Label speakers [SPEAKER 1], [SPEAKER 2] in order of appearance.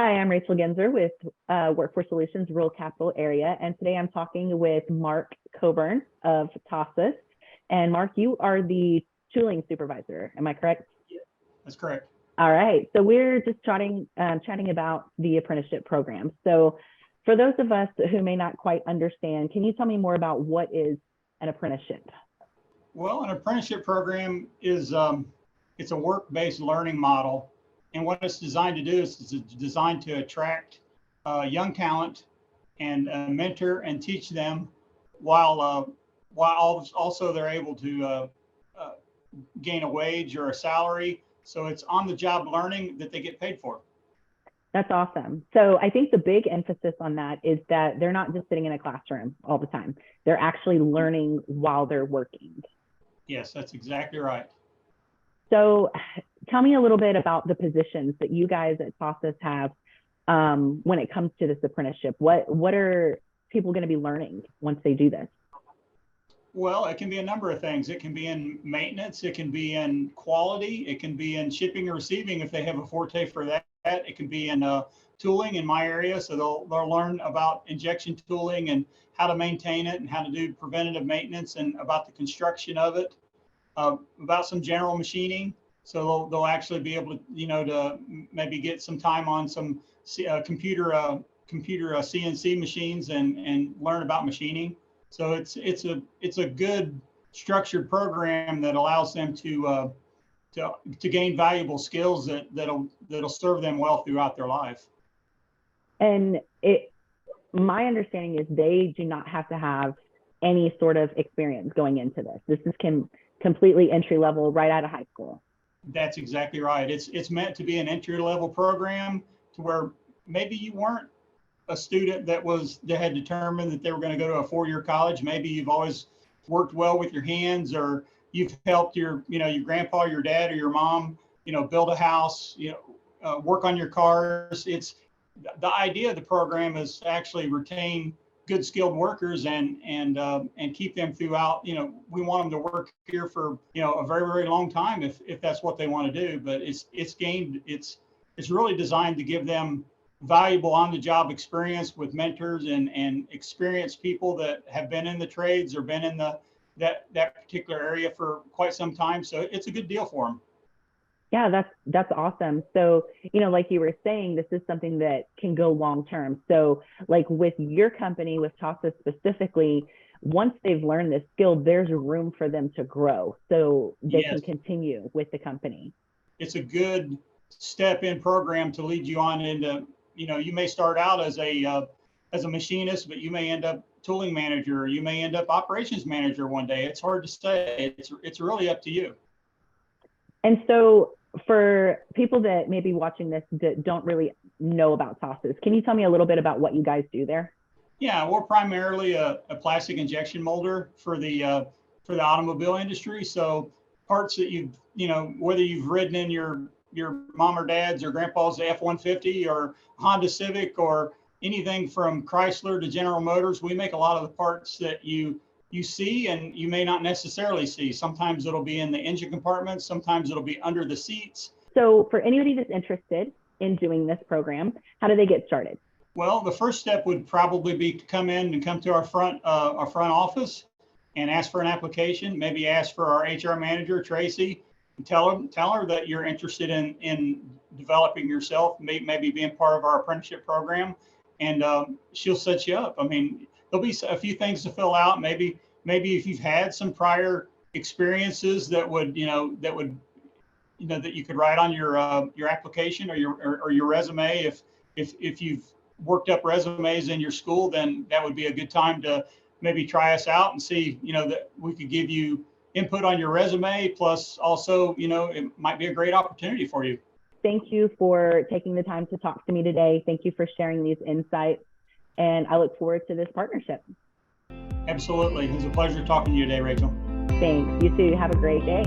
[SPEAKER 1] Hi, I'm Rachel Genzer with Workforce Solutions Rural Capital Area, and today I'm talking with Mark Coburn of TASUS. And Mark, you are the Tooling Supervisor, am I correct?
[SPEAKER 2] Yeah, that's correct.
[SPEAKER 1] All right, so we're just chatting about the apprenticeship program. So for those of us who may not quite understand, can you tell me more about what is an apprenticeship?
[SPEAKER 2] Well, an apprenticeship program is it's a work-based learning model. And what it's designed to do is it's designed to attract young talent and mentor and teach them while also they're able to gain a wage or a salary. So it's on-the-job learning that they get paid for.
[SPEAKER 1] That's awesome. So I think the big emphasis on that is that they're not just sitting in a classroom all the time. They're actually learning while they're working.
[SPEAKER 2] Yes, that's exactly right.
[SPEAKER 1] So tell me a little bit about the positions that you guys at TASUS have when it comes to this apprenticeship. What are people going to be learning once they do this?
[SPEAKER 2] Well, it can be a number of things. It can be in maintenance, it can be in quality, it can be in shipping and receiving if they have a forte for that. It can be in tooling in my area, so they'll learn about injection tooling and how to maintain it and how to do preventative maintenance and about the construction of it. About some general machining, so they'll actually be able to, to maybe get some time on some computer CNC machines and learn about machining. So it's a good structured program that allows them to gain valuable skills that'll serve them well throughout their life.
[SPEAKER 1] And my understanding is they do not have to have any sort of experience going into this. This is completely entry level right out of high school.
[SPEAKER 2] That's exactly right. It's meant to be an entry level program to where maybe you weren't a student that had determined that they were going to go to a 4-year college. Maybe you've always worked well with your hands, or you've helped your grandpa, your dad, or your mom, build a house, work on your cars. It's the idea of the program is to actually retain good skilled workers and keep them throughout. We want them to work here for a very, very long time if that's what they want to do. But it's really designed to give them valuable on-the-job experience with mentors and experienced people that have been in the trades or been in that particular area for quite some time. So it's a good deal for them.
[SPEAKER 1] Yeah, that's awesome. So, like you were saying, this is something that can go long term. So like with your company, with TASUS specifically, once they've learned this skill, there's room for them to grow so they can continue with the company.
[SPEAKER 2] It's a good step in program to lead you on into, you may start out as a machinist, but you may end up tooling manager, or you may end up operations manager one day. It's hard to say. It's really up to you.
[SPEAKER 1] And so for people that may be watching this that don't really know about TASUS, can you tell me a little bit about what you guys do there?
[SPEAKER 2] Yeah, we're primarily a plastic injection molder for the automobile industry. So parts that whether you've ridden in your mom or dad's or grandpa's F-150 or Honda Civic or anything from Chrysler to General Motors, we make a lot of the parts that you see and you may not necessarily see. Sometimes it'll be in the engine compartments, sometimes it'll be under the seats.
[SPEAKER 1] So for anybody that's interested in doing this program, how do they get started?
[SPEAKER 2] Well, the first step would probably be to come to our front office and ask for an application, maybe ask for our HR manager, Tracy, and tell her that you're interested in developing yourself, maybe being part of our apprenticeship program, and she'll set you up. I mean, there'll be a few things to fill out. Maybe if you've had some prior experiences that you could write on your application or your resume. If you've worked up resumes in your school, then that would be a good time to maybe try us out and see that we could give you input on your resume. Plus, also it might be a great opportunity for you.
[SPEAKER 1] Thank you for taking the time to talk to me today. Thank you for sharing these insights. And I look forward to this partnership.
[SPEAKER 2] Absolutely. It was a pleasure talking to you today, Rachel.
[SPEAKER 1] Thanks. You too. Have a great day.